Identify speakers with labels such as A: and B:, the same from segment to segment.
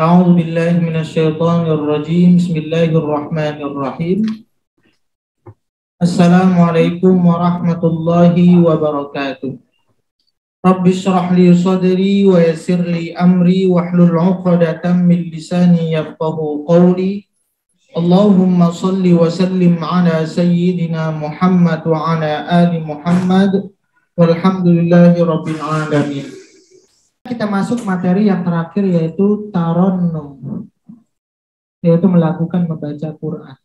A: A'udzu billahi minasyaitonir rajim. Bismillahirrahmanirrahim. Assalamualaikum warahmatullahi wabarakatuh. Rabbi shrah li sadri wa yassir li amri wahlul 'uqdatam min lisani yafqahu qawli. Allahumma shalli wa sallim ala sayyidina Muhammad wa ala ali Muhammad walhamdulillahi rabbil alamin. Kita masuk materi yang terakhir yaitu taronnum, yaitu melakukan membaca Quran.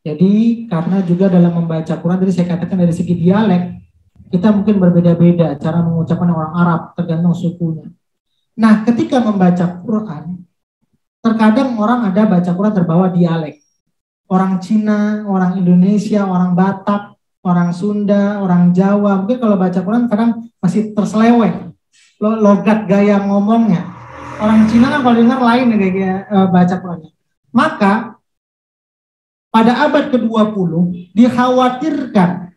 A: Jadi karena juga dalam membaca Quran, tadi saya katakan dari segi dialek, kita mungkin berbeda-beda cara mengucapkan orang Arab, tergantung sukunya. Nah, ketika membaca Quran, terkadang orang ada baca Quran terbawa dialek. Orang Cina, orang Indonesia, orang Batak, orang Sunda, orang Jawa, mungkin kalau baca Quran kadang masih terseleweng logat gaya ngomongnya. Orang Cina kan kalau dengar lain kayak baca Qurannya. Maka pada abad ke-20 dikhawatirkan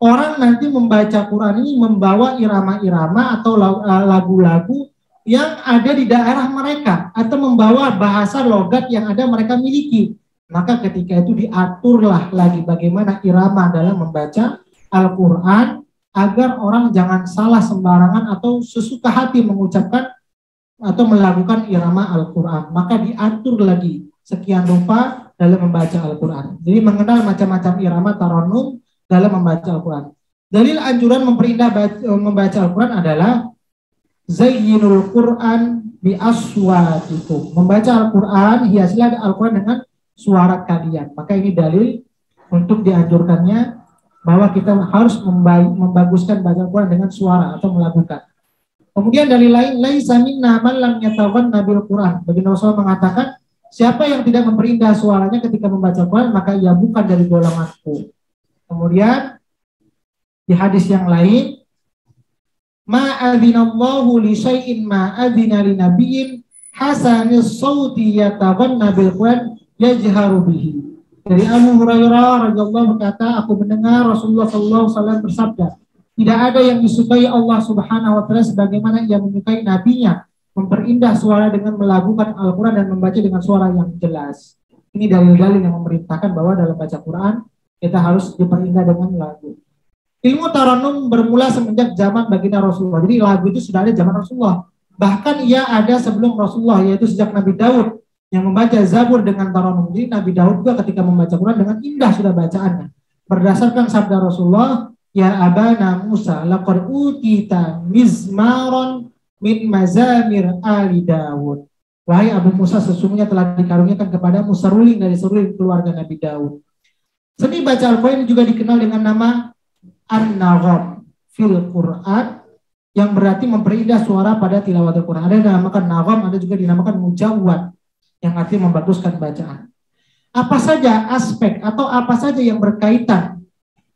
A: orang nanti membaca Quran ini membawa irama-irama atau lagu-lagu yang ada di daerah mereka atau membawa bahasa logat yang ada mereka miliki. Maka ketika itu diaturlah lagi bagaimana irama dalam membaca Al-Quran agar orang jangan salah sembarangan atau sesuka hati mengucapkan atau melakukan irama Al-Quran. Maka diatur lagi sekian rupa dalam membaca Al-Quran. Jadi mengenal macam-macam irama taronnum dalam membaca Al-Quran. Dalil anjuran memperindah membaca Al-Quran adalah zayyinul Quran bi aswatikum. Membaca Al-Quran, hiasilah Al-Quran dengan suara kalian. Maka ini dalil untuk dianjurkannya bahwa kita harus membaguskan baca Al-Quran dengan suara atau melakukan. Kemudian dari lain, laisa minna man lam yatawanna bil Quran. Baginda Rasulullah mengatakan, siapa yang tidak memperindah suaranya ketika membaca Quran, maka ia bukan dari golonganku. Kemudian di hadis yang lain, ma adzinallahu li syai'in ma adzina li nabiyyin hasanis sauti yatawanna bil Quran yajharu bihi. Dari Abu Hurairah radhiyallahu berkata, aku mendengar Rasulullah sallallahu alaihi wasallam bersabda, tidak ada yang disukai Allah Subhanahu wa taala sebagaimana ia menyukai nabinya memperindah suara dengan melakukan Al-Quran dan membaca dengan suara yang jelas. Ini dalil-dalil yang memerintahkan bahwa dalam baca Quran kita harus diperindah dengan lagu. Ilmu tarannum bermula semenjak zaman baginda Rasulullah. Jadi lagu itu sudah ada zaman Rasulullah. Bahkan ia ada sebelum Rasulullah, yaitu sejak Nabi Daud yang membaca Zabur dengan tarannum. Jadi Nabi Daud juga ketika membaca Quran dengan indah sudah bacaannya. Berdasarkan sabda Rasulullah, ya abana Musa laqad utita mizmaron min mazamir ali Daud. Wahai Abu Musa, sesungguhnya telah dikaruniakan kepadamu seruling dari seruling keluarga Nabi Daud. Seni baca Al-Quran juga dikenal dengan nama an-nagham fil Quran, yang berarti memperindah suara pada tilawat Al-Quran. Ada yang dinamakan nagham, ada juga dinamakan mujawwad, yang artinya membaguskan bacaan. Apa saja aspek atau apa saja yang berkaitan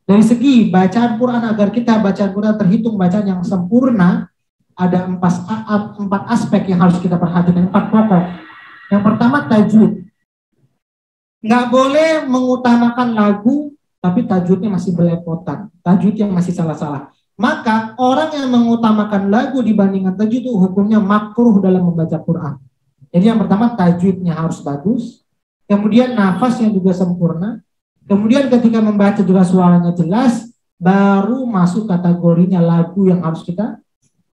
A: dari segi bacaan Quran agar kita bacaan Quran terhitung bacaan yang sempurna, ada empat aspek yang harus kita perhatikan, 4 pokok. Yang pertama tajwid. Nggak boleh mengutamakan lagu tapi tajwidnya masih belepotan, tajwidnya masih salah-salah. Maka orang yang mengutamakan lagu dibandingkan tajwid itu hukumnya makruh dalam membaca Quran. Jadi yang pertama tajwidnya harus bagus, kemudian nafasnya juga sempurna, kemudian ketika membaca juga suaranya jelas, baru masuk kategorinya lagu yang harus kita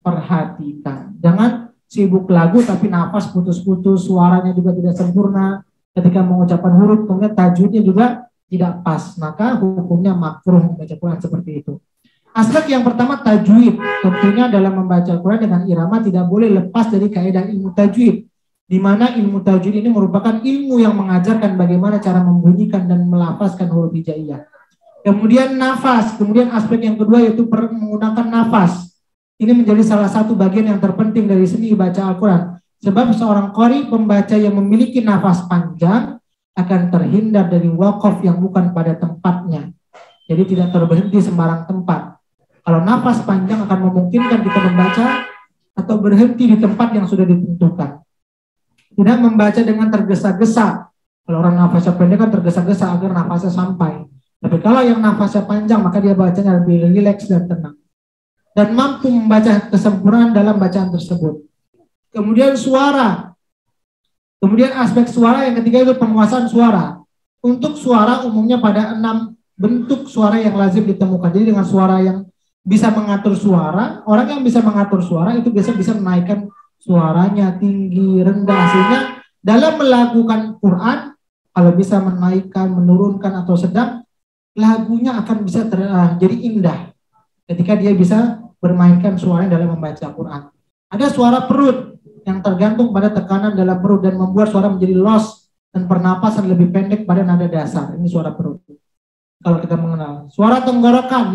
A: perhatikan. Jangan sibuk lagu tapi nafas putus-putus, suaranya juga tidak sempurna, ketika mengucapkan huruf kemudian tajwidnya juga tidak pas, maka hukumnya makruh membaca Quran seperti itu. Aspek yang pertama tajwid. Tentunya dalam membaca Quran dengan irama tidak boleh lepas dari kaidah ilmu tajwid, di mana ilmu tajwid ini merupakan ilmu yang mengajarkan bagaimana cara membunyikan dan melafazkan huruf hijaiyah. Kemudian nafas, kemudian aspek yang kedua yaitu menggunakan nafas. Ini menjadi salah satu bagian yang terpenting dari seni baca Al-Quran. Sebab seorang qari pembaca yang memiliki nafas panjang akan terhindar dari waqaf yang bukan pada tempatnya. Jadi tidak terberhenti sembarang tempat. Kalau nafas panjang akan memungkinkan kita membaca atau berhenti di tempat yang sudah ditentukan. Tidak membaca dengan tergesa-gesa. Kalau orang nafasnya pendek kan tergesa-gesa agar nafasnya sampai. Tapi kalau yang nafasnya panjang maka dia bacanya lebih rileks dan tenang. Dan mampu membaca kesempurnaan dalam bacaan tersebut. Kemudian suara. Kemudian aspek suara yang ketiga itu penguasaan suara. Untuk suara umumnya pada 6 bentuk suara yang lazim ditemukan. Jadi dengan suara yang bisa mengatur suara, orang yang bisa mengatur suara itu biasa bisa menaikkan suaranya tinggi, rendah. Sehingga dalam melakukan Quran, kalau bisa menaikkan, menurunkan atau sedang, lagunya akan bisa jadi indah ketika dia bisa bermainkan suaranya dalam membaca Quran. Ada suara perut yang tergantung pada tekanan dalam perut dan membuat suara menjadi los dan pernapasan lebih pendek pada nada dasar. Ini suara perut. Kalau kita mengenal suara tenggorokan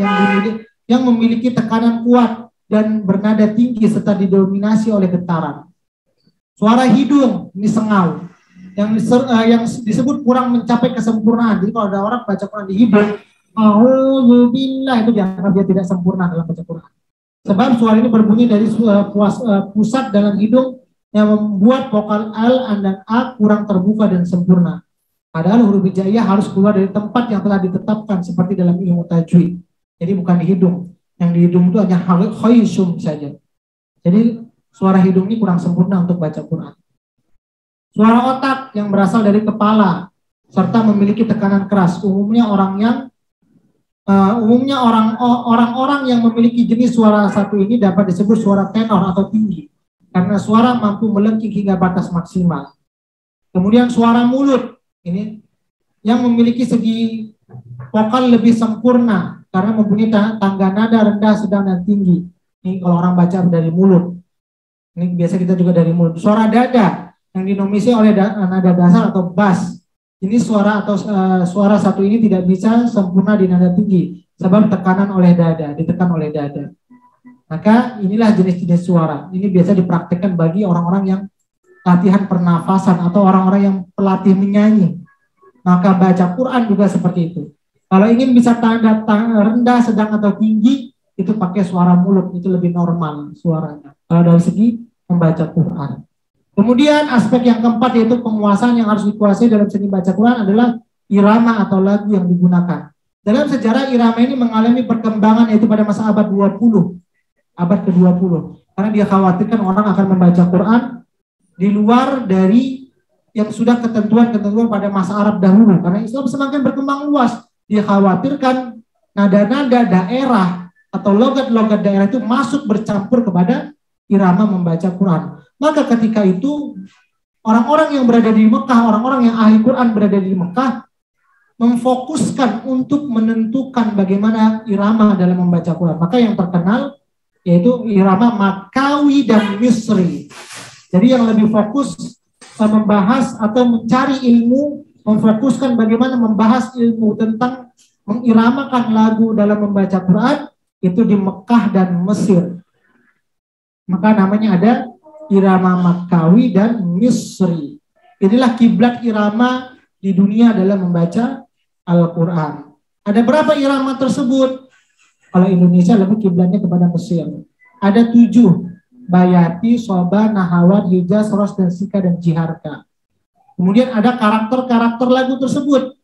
A: yang memiliki tekanan kuat dan bernada tinggi serta didominasi oleh getaran. Suara hidung ini sengau yang disebut kurang mencapai kesempurnaan. Jadi kalau ada orang baca Quran di hidung, A'udzubillah, itu dianggap dia tidak sempurna dalam baca Quran. Sebab suara ini berbunyi dari pusat dalam hidung yang membuat vokal al dan a kurang terbuka dan sempurna. Padahal huruf hijaiyah harus keluar dari tempat yang telah ditetapkan seperti dalam ilmu tajwid. Jadi bukan di hidung. Yang di hidung itu hanya khaysum saja. Jadi suara hidung ini kurang sempurna untuk baca Quran. Suara otak yang berasal dari kepala serta memiliki tekanan keras. Umumnya orang-orang yang memiliki jenis suara satu ini dapat disebut suara tenor atau tinggi karena suara mampu melengking hingga batas maksimal. Kemudian suara mulut ini yang memiliki segi vokal lebih sempurna karena mempunyai tangga nada rendah, sedang dan tinggi. Ini kalau orang baca dari mulut. Ini biasa kita juga dari mulut. Suara dada yang dinominasi oleh nada dasar atau bass. Ini suara atau suara satu ini tidak bisa sempurna di nada tinggi sebab ditekan oleh dada. Maka inilah jenis-jenis suara. Ini biasa dipraktikkan bagi orang-orang yang latihan pernafasan atau orang-orang yang pelatih menyanyi. Maka baca Quran juga seperti itu. Kalau ingin bisa tanda rendah, sedang atau tinggi, itu pakai suara mulut, itu lebih normal suaranya. Kalau dari segi membaca Quran. Kemudian aspek yang keempat yaitu penguasaan yang harus dikuasai dalam seni baca Quran adalah irama atau lagu yang digunakan. Dalam sejarah irama ini mengalami perkembangan yaitu pada masa abad 20, abad ke-20. Karena dia khawatirkan orang akan membaca Quran di luar dari yang sudah ketentuan-ketentuan pada masa Arab dahulu. Karena Islam semakin berkembang luas, dia khawatirkan nada-nada daerah atau logat-logat daerah itu masuk bercampur kepada irama membaca Quran. Maka ketika itu orang-orang yang berada di Mekah, orang-orang yang ahli Quran berada di Mekah memfokuskan untuk menentukan bagaimana irama dalam membaca Quran. Maka yang terkenal yaitu irama Makawi dan Misri. Jadi yang lebih fokus membahas atau mencari ilmu, memfokuskan bagaimana membahas ilmu tentang mengiramakan lagu dalam membaca Quran itu di Mekah dan Mesir. Maka namanya ada irama Makawi dan Misri. Inilah kiblat irama di dunia dalam membaca Al-Quran. Ada berapa irama tersebut? Kalau Indonesia lebih kiblatnya kepada Mesir. Ada 7. Bayati, Soba, Nahawat, Hijaz, Ros, dan Sika, dan Jiharka. Kemudian ada karakter-karakter lagu tersebut.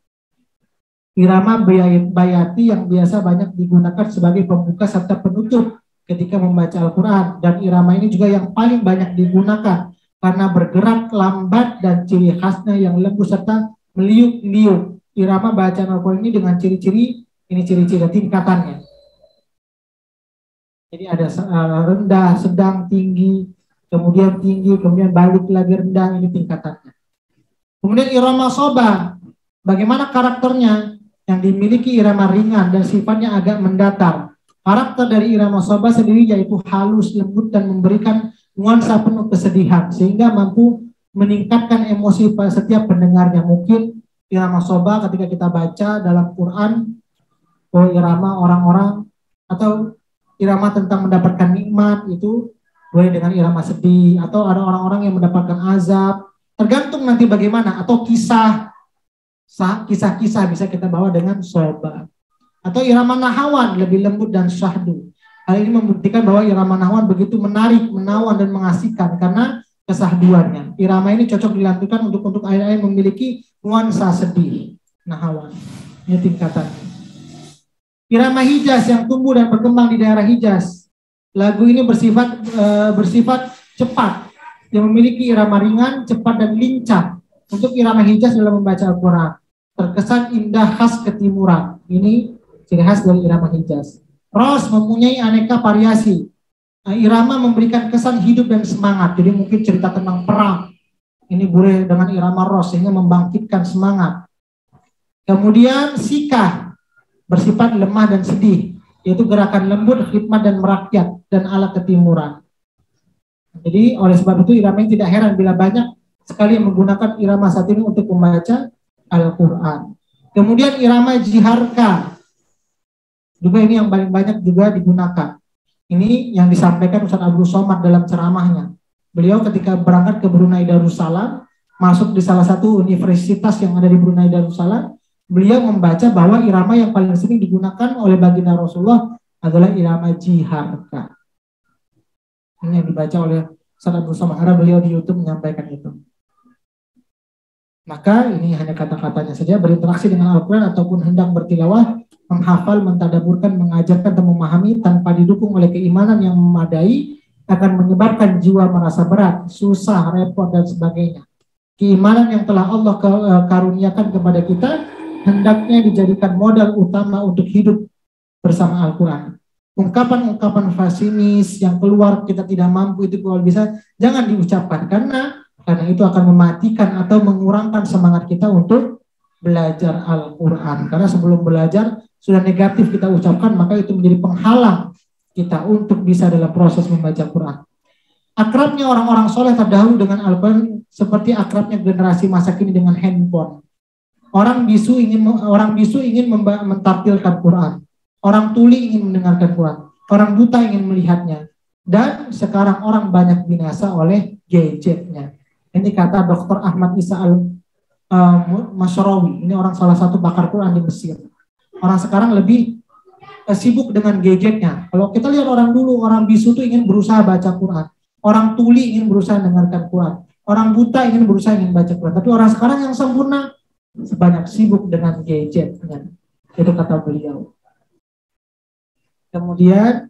A: Irama Bayati yang biasa banyak digunakan sebagai pembuka serta penutup ketika membaca Al-Quran. Dan irama ini juga yang paling banyak digunakan karena bergerak lambat dan ciri khasnya yang lembut serta meliuk-liuk. Irama bacaan Al-Quran ini dengan ciri-ciri, ini ciri-ciri tingkatannya. Jadi ada rendah, sedang, tinggi, kemudian balik lagi rendah, ini tingkatannya. Kemudian irama soba, bagaimana karakternya? Yang dimiliki irama ringan dan sifatnya agak mendatar. Karakter dari irama soba sendiri yaitu halus, lembut, dan memberikan nuansa penuh kesedihan sehingga mampu meningkatkan emosi pada setiap pendengarnya. Mungkin irama soba ketika kita baca dalam Quran, irama orang-orang atau irama tentang mendapatkan nikmat itu boleh dengan irama sedih, atau ada orang-orang yang mendapatkan azab, tergantung nanti bagaimana, atau kisah-kisah bisa kita bawa dengan soba. Atau irama nahawan lebih lembut dan syahdu. Hal ini membuktikan bahwa irama nahawan begitu menarik, menawan, dan mengasihkan karena kesahduannya. Irama ini cocok dilantunkan untuk ayat-ayat memiliki nuansa sedih. Nahawan, ini tingkatannya. Irama Hijaz yang tumbuh dan berkembang di daerah Hijaz. Lagu ini bersifat cepat
B: yang memiliki irama ringan, cepat, dan lincah. Untuk irama Hijaz dalam membaca Al-Quran, terkesan indah khas ketimuran. Ini ciri khas dari irama Hijaz. Ros mempunyai aneka variasi. Irama memberikan kesan hidup dan semangat. Jadi mungkin cerita tentang perang. Ini boleh dengan irama ros sehingga membangkitkan semangat. Kemudian sikah bersifat lemah dan sedih, yaitu gerakan lembut, khidmat dan merakyat dan ala ketimuran. Jadi oleh sebab itu irama ini tidak heran bila banyak sekali yang menggunakan irama saat ini untuk membaca Al-Quran. Kemudian irama jiharka, juga ini yang paling banyak juga digunakan. Ini yang disampaikan Ustaz Abdul Somad dalam ceramahnya. Beliau ketika berangkat ke Brunei Darussalam, masuk di salah satu universitas yang ada di Brunei Darussalam, beliau membaca bahwa irama yang paling sering digunakan oleh baginda Rasulullah adalah irama jiharka. Ini yang dibaca oleh Ustaz Abdul Somad, karena beliau di YouTube menyampaikan itu. Maka ini hanya kata-katanya saja, berinteraksi dengan Al-Quran ataupun hendak bertilawah, menghafal, mentadaburkan, mengajarkan, dan memahami tanpa didukung oleh keimanan yang memadai akan menyebabkan jiwa merasa berat, susah, repot, dan sebagainya. Keimanan yang telah Allah karuniakan kepada kita hendaknya dijadikan modal utama untuk hidup bersama Al-Quran. Ungkapan-ungkapan fasimis yang keluar kita tidak mampu itu kalau bisa jangan diucapkan, karena itu akan mematikan atau mengurangkan semangat kita untuk belajar Al-Quran. Karena sebelum belajar sudah negatif kita ucapkan, maka itu menjadi penghalang kita untuk bisa dalam proses membaca Quran. Akrabnya orang-orang soleh terdahulu dengan Al-Quran seperti akrabnya generasi masa kini dengan handphone. Orang bisu ingin mentartilkan Quran. Orang tuli ingin mendengarkan Quran. Orang buta ingin melihatnya. Dan sekarang orang banyak binasa oleh gadgetnya. Ini kata Dr. Ahmad Isa Al-Masyarawi. Ini orang salah satu pakar Quran di Mesir. Orang sekarang lebih sibuk dengan gadgetnya. Kalau kita lihat orang dulu, orang bisu itu ingin berusaha baca Quran. Orang tuli ingin berusaha mendengarkan Quran. Orang buta ingin berusaha baca Quran. Tapi orang sekarang yang sempurna sebanyak sibuk dengan gadgetnya. Itu kata beliau. Kemudian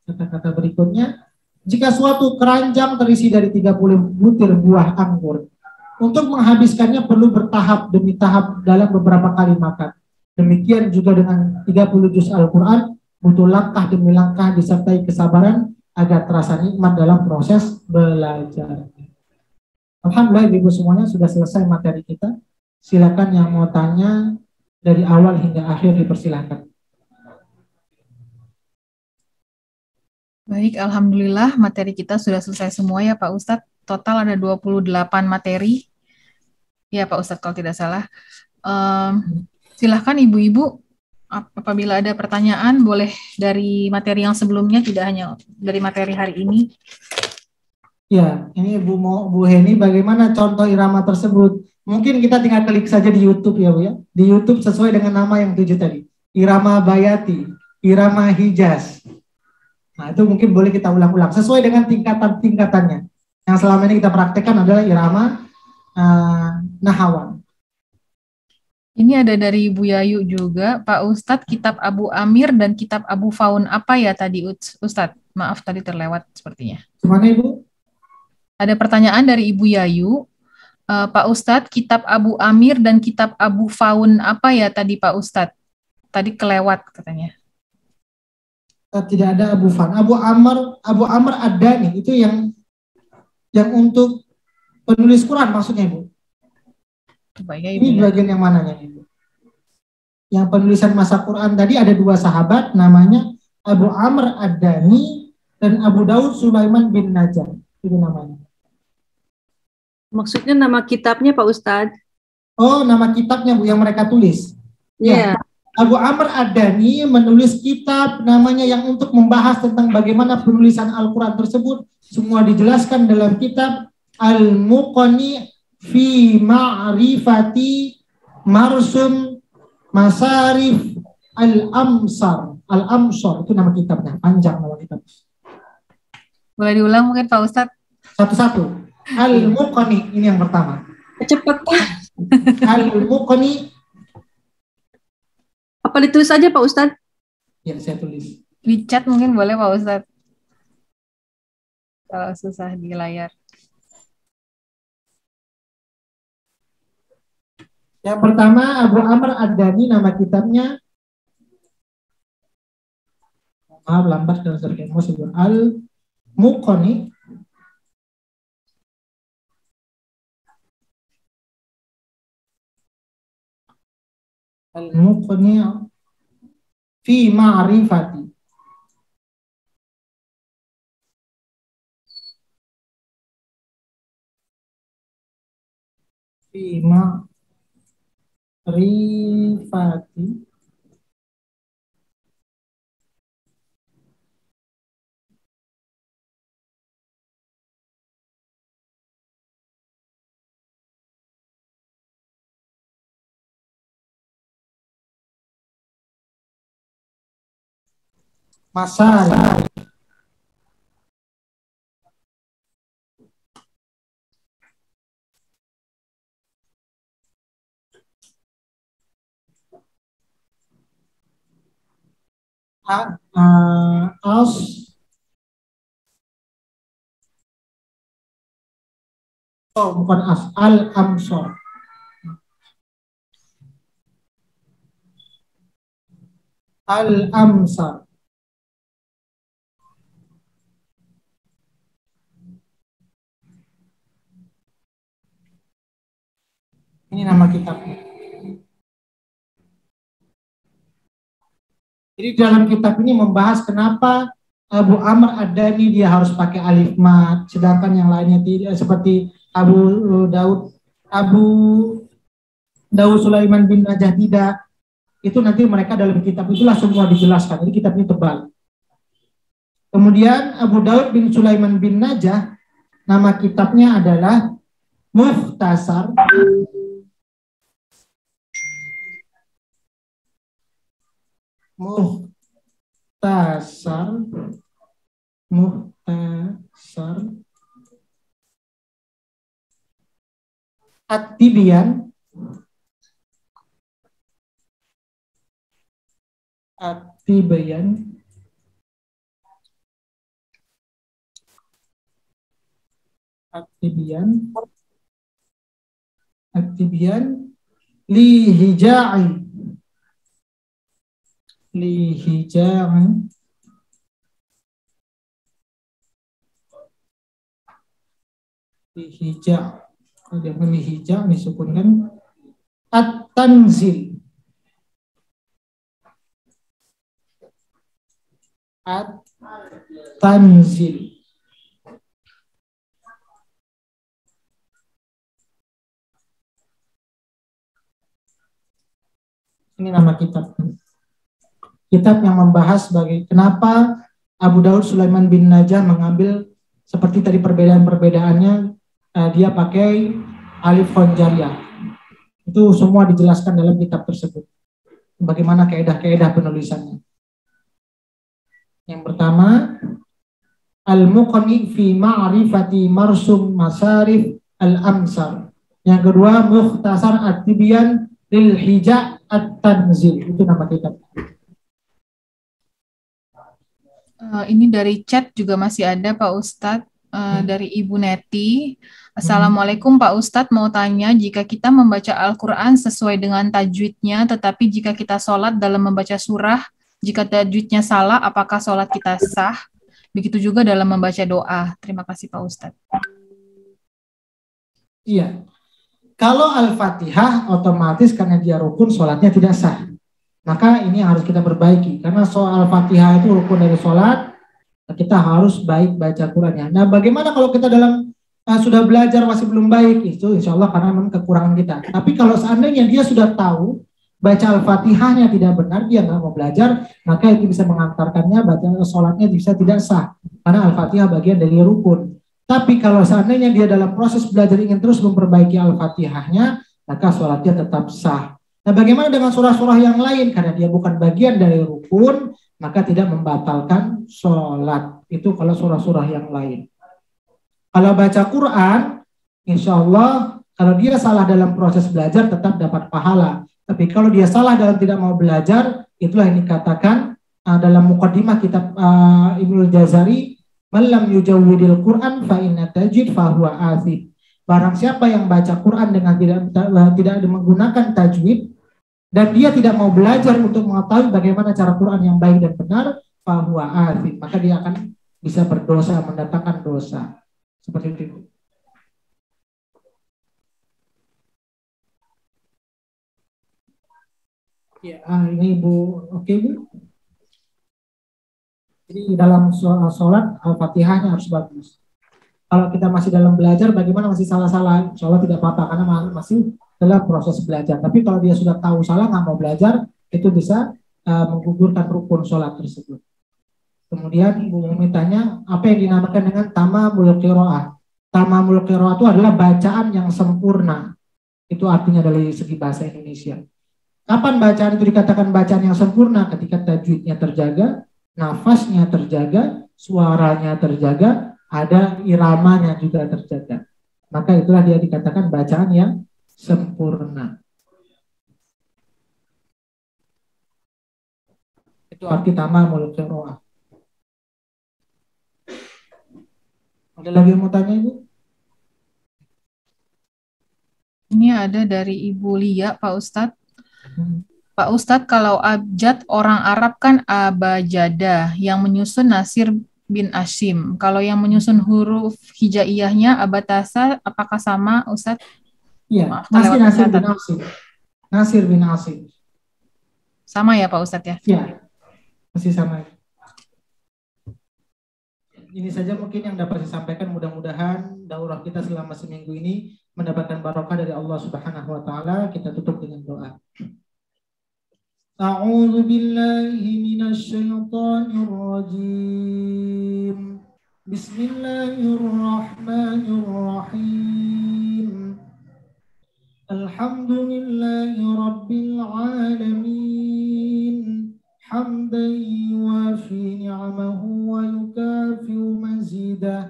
B: kata-kata berikutnya, jika suatu keranjang terisi dari 30 butir buah anggur, untuk menghabiskannya perlu bertahap demi tahap dalam beberapa kali makan. Demikian juga dengan 30 juz Al-Quran, butuh langkah demi langkah disertai kesabaran agar terasa nikmat dalam proses belajar. Alhamdulillah Ibu semuanya sudah selesai materi kita. Silakan yang mau tanya dari awal hingga akhir dipersilakan.
C: Baik, Alhamdulillah materi kita sudah selesai semua ya Pak Ustadz. Total ada 28 materi. Ya Pak Ustadz kalau tidak salah. Silahkan ibu-ibu, apabila ada pertanyaan boleh dari materi yang sebelumnya, tidak hanya dari materi hari ini.
B: Ya, ini Bu Heni, bagaimana contoh irama tersebut? Mungkin kita tinggal klik saja di YouTube ya Bu ya. Di YouTube sesuai dengan nama yang 7 tadi. Irama Bayati, irama Hijaz. Nah, itu mungkin boleh kita ulang-ulang sesuai dengan tingkatan-tingkatannya. Yang selama ini kita praktekkan adalah irama Nahawan.
C: Ini ada dari Ibu Yayu juga, Pak Ustadz, kitab Abu Amir dan kitab Abu Faun apa ya tadi Ustadz? Maaf tadi terlewat sepertinya.
B: Gimana Ibu?
C: Ada pertanyaan dari Ibu Yayu, Pak Ustadz, kitab Abu Amir dan kitab Abu Faun apa ya tadi Pak Ustadz? Tadi kelewat katanya.
B: Tidak ada Abu Fan. Abu Amr Ad-Dani itu yang untuk penulis Quran maksudnya Ibu.
C: Ya,
B: ini bagian yang mananya Ibu? Yang penulisan masa Quran tadi ada 2 sahabat namanya Abu Amr Ad-Dani dan Abu Daud Sulaiman bin Najjar. Itu namanya.
D: Maksudnya nama kitabnya Pak Ustadz?
B: Oh, nama kitabnya Bu yang mereka tulis.
D: Iya.
B: Ya. Abu Amr Ad-Dani menulis kitab namanya yang untuk membahas tentang bagaimana penulisan Al-Quran tersebut. Semua dijelaskan dalam kitab Al-Muqani fi Ma'rifati Marsum Masarif Al-Amsar. Al-Amsar itu nama kitabnya, panjang nama kitab.
C: Boleh diulang mungkin Pak Ustadz?
B: Satu-satu. Al-Muqani, ini yang pertama.
D: Cepat Pak.
B: Al-Muqani.
D: Apa ditulis saja Pak Ustadz?
B: Ya, saya tulis.
C: Di chat mungkin boleh Pak Ustadz. Kalau susah di layar.
B: Yang pertama Abu Amr Ad-Dani, nama kitabnya lambat dan sering Al-Muqni. Al-Muqni fi ma'rifati. Fi ma'rifati. Masalah as bukan as al-amsor. Al-amsar. Ini nama kitabnya. Jadi dalam kitab ini membahas kenapa Abu Amr Ad-Dani dia harus pakai alif mat, sedangkan yang lainnya tidak, seperti Abu Dawud Sulaiman bin Najah tidak. Itu nanti mereka dalam kitab itulah semua dijelaskan. Jadi kitab ini tebal. Kemudian Abu Dawud bin Sulaiman bin Najah, nama kitabnya adalah Mukhtasar At-Tibyan li hija'i kemudian lihija disukunkan at-tanzil ini nama kitab yang membahas kenapa Abu Dawud Sulaiman bin Najah mengambil seperti tadi perbedaan-perbedaannya, dia pakai alif khonjariyah. Itu semua dijelaskan dalam kitab tersebut. Bagaimana kaedah-kaedah penulisannya. Yang pertama, Al-Muqni fi ma'rifati marsum masarif al-amsar. Yang kedua, Mukhtasar At-Tibyan lil hija' at-tanzil. Itu nama kitab.
C: Ini dari chat juga masih ada Pak Ustadz, dari Ibu Neti. Assalamualaikum Pak Ustadz, mau tanya, jika kita membaca Al-Quran sesuai dengan tajwidnya, tetapi jika kita sholat dalam membaca surah, jika tajwidnya salah, apakah sholat kita sah? Begitu juga dalam membaca doa. Terima kasih Pak Ustadz.
B: Iya, kalau Al-Fatihah otomatis karena dia rukun, sholatnya tidak sah. Maka ini harus kita perbaiki, karena soal Fatihah itu rukun dari sholat, kita harus baik baca Qurannya. Nah, bagaimana kalau kita dalam sudah belajar masih belum baik? Itu insya Allah karena memang kekurangan kita. Tapi kalau seandainya dia sudah tahu baca Al-Fatihahnya tidak benar, dia nggak mau belajar, maka itu bisa mengantarkannya baca sholatnya bisa tidak sah, karena Al-Fatihah bagian dari rukun. Tapi kalau seandainya dia dalam proses belajar ingin terus memperbaiki Al-Fatihahnya, maka sholatnya tetap sah. Nah, bagaimana dengan surah-surah yang lain? Karena dia bukan bagian dari rukun, maka tidak membatalkan sholat. Itu kalau surah-surah yang lain. Kalau baca Quran, insya Allah, kalau dia salah dalam proses belajar tetap dapat pahala. Tapi kalau dia salah dalam tidak mau belajar, itulah yang dikatakan dalam muqaddimah kitab Ibnul Jazari, "Man lam yujawwidil Quran fa inna tajid fa huwa athib." Barang siapa yang baca Quran dengan tidak menggunakan tajwid dan dia tidak mau belajar untuk mengetahui bagaimana cara Quran yang baik dan benar, fahuwa athim, maka dia akan bisa berdosa, mendatangkan dosa. Seperti itu. Ya, ini Ibu, oke Bu. Jadi dalam sholat Al-Fatihahnya harus bagus. Kalau kita masih dalam belajar, bagaimana masih salah-salah, insya Allah tidak apa-apa karena masih dalam proses belajar. Tapi kalau dia sudah tahu salah, nggak mau belajar, itu bisa menggugurkan rukun sholat tersebut. Kemudian Bu Umi tanya, apa yang dinamakan dengan tamamul qiraah? Tamamul qiraah itu adalah bacaan yang sempurna. Itu artinya dari segi bahasa Indonesia. Kapan bacaan itu dikatakan bacaan yang sempurna? Ketika tajwidnya terjaga, nafasnya terjaga, suaranya terjaga, ada iramanya juga terjaga. Maka itulah dia dikatakan bacaan yang sempurna. Itu arti tamamul qiraah. Ada lagi yang mau tanya Ibu?
C: Ini ada dari Ibu Lia, Pak Ustadz. Pak Ustadz, kalau abjad orang Arab kan abajada, yang menyusun Nasir bin Asim. Kalau yang menyusun huruf hijaiyahnya abatasa, apakah sama Ustadz?
B: Iya, Nasir bin Asim. Nasir bin Asim.
C: Sama ya Pak Ustadz ya?
B: Iya, masih sama. Ini saja mungkin yang dapat disampaikan. Mudah-mudahan daurah kita selama seminggu ini mendapatkan barokah dari Allah Subhanahu wa taala. Kita tutup dengan doa. A'udzu billahi minasy syaithanir rajim. Bismillahirrahmanirrahim. Alhamdulillahi rabbil alamin. Hamdan yuwafi ni'amahu wa yukafi'u mazidah.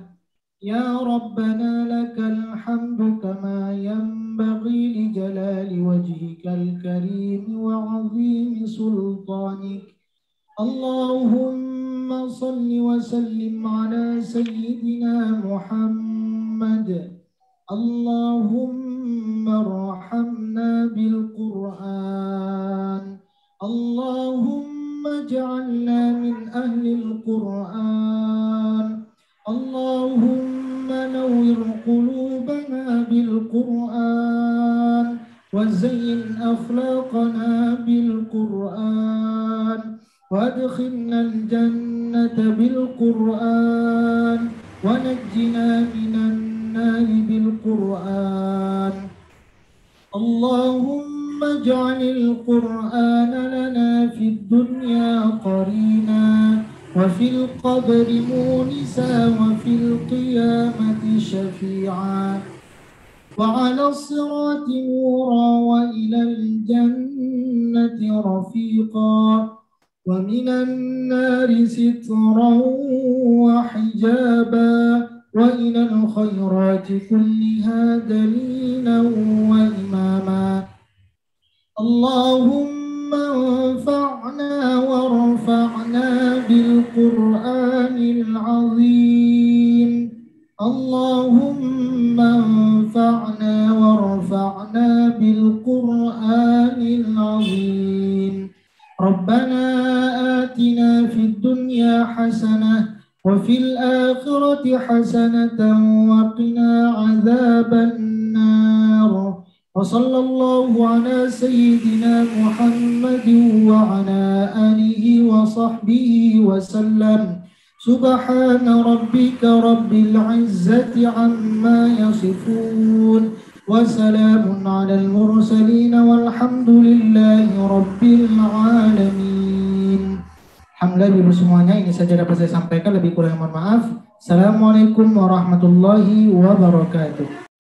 B: Ya Rabbana lakal hamdu kama yanbaghi li jalali wajhikal karim wa 'azimi sultanik. Allahumma salli wa sallim ala sayyidina Muhammad. Allahumma arhamna bil Qur'an. Allahumma ij'alna min ahlil Qur'an. Allahumma nawwir qulubana bil Qur'an wa zayyin akhlaqana bil Qur'an wa adkhilna al jannata bil Qur'an wa najjina minan nar bil Qur'an. Allahumma ij'alil Qur'ana lana fid dunya qarina وفي القبر مونسا وفي القيامة شفيعا وعلى الصراط نورا وإلى الجنة رفيقا ومن النار سترا وحجابا وإلى الخيرات كلها دليلا وإماما. اللهم انفعنا وارفعنا بالقرآن العظيم. اللهم انفعنا وارفعنا بالقرآن العظيم. ربنا آتنا في الدنيا حسنة وفي الآخرة حسنة وقنا عذاب النار. وصلى الله على سيدنا محمد وعلى آله وصحبه وسلم. سبحان ربك رب العزة عما يصفون وسلام على المرسلين والحمد لله رب العالمين. Alhamdulillah ibu semuanya, ini saja dapat saya sampaikan, lebih kurang mohon maaf. Assalamualaikum warahmatullahi wabarakatuh.